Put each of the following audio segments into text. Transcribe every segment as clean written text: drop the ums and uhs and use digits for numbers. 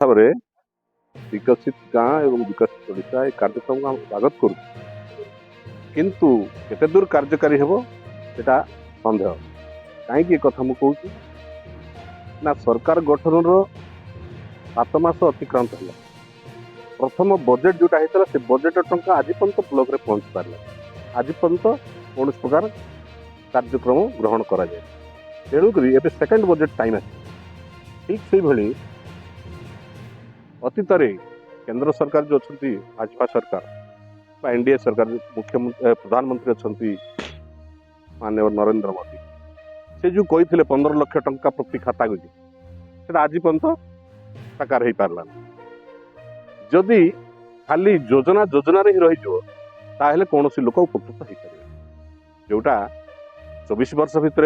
भाव में विकसित गाँ एवं विकसित ओडिशा ये कार्यक्रम को हम स्वागत करूँ किंतु केते दूर कार्यकारी हेबो सेटा संदेह कहीं कथा मुझे कहूँ ना सरकार गठन 7 मास अतिक्रांत है प्रथम बजेट जोटा होता से बजेट टंका आज पर्यंत ब्लॉक रे पहुंच पारा आज पर्यंत कौन प्रकार कार्यक्रम ग्रहण करा जाए तेणुक सेकेंड बजेट टाइम आस ठीक से भली अतीत केंद्र सरकार जो अच्छा भाजपा सरकार एनडीए सरकार मुख्यमंत्री प्रधानमंत्री अच्छा माननीय नरेंद्र मोदी से जो कही 15 लाख टंका प्रति खाता को आज पर्यंत साकार हो पारा जदि खाली योजना योजना ही रही कौन लोक उपकृत हो पारे जोटा 24 वर्ष भितर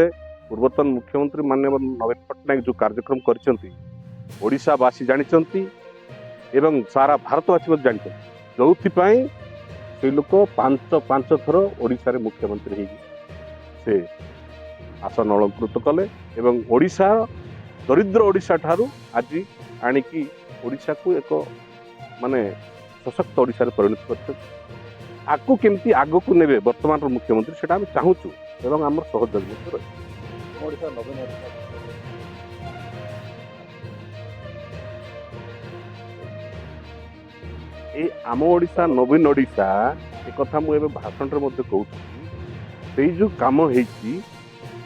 पूर्वतन मुख्यमंत्री माननीय नवीन पट्टनायक जो कार्यक्रम करशावासी जानते एवं सारा भारतवासी जानते जो से लोक पांच थर ओडिशा रे मुख्यमंत्री से आसन अलंकृत कले एवं ओडिशा दरिद्र ओडिशा ठारू आज आणिकी ओडिशा को एक माने सशक्त ओडिशा रे परिणत कर आकु केमती आग को नेबे वर्तमान मुख्यमंत्री सेटा हम चाहूचु एवं आम सहयोग रही ए आम ओडिशा नवीन ओडिशा एक कथा मुझे भाषण कहूँ जो कम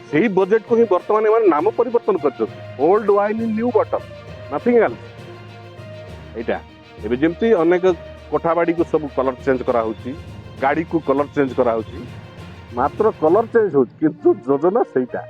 से बजेट को ही बर्तमान नाम परिवर्तन कर old wine in new bottle nothing else एटा जमती अनेक कोठाबाड़ी को सब कलर चेंज करा गाड़ी को कलर चेंज करा मात्र कलर चेंज हो किंतु योजना सेटा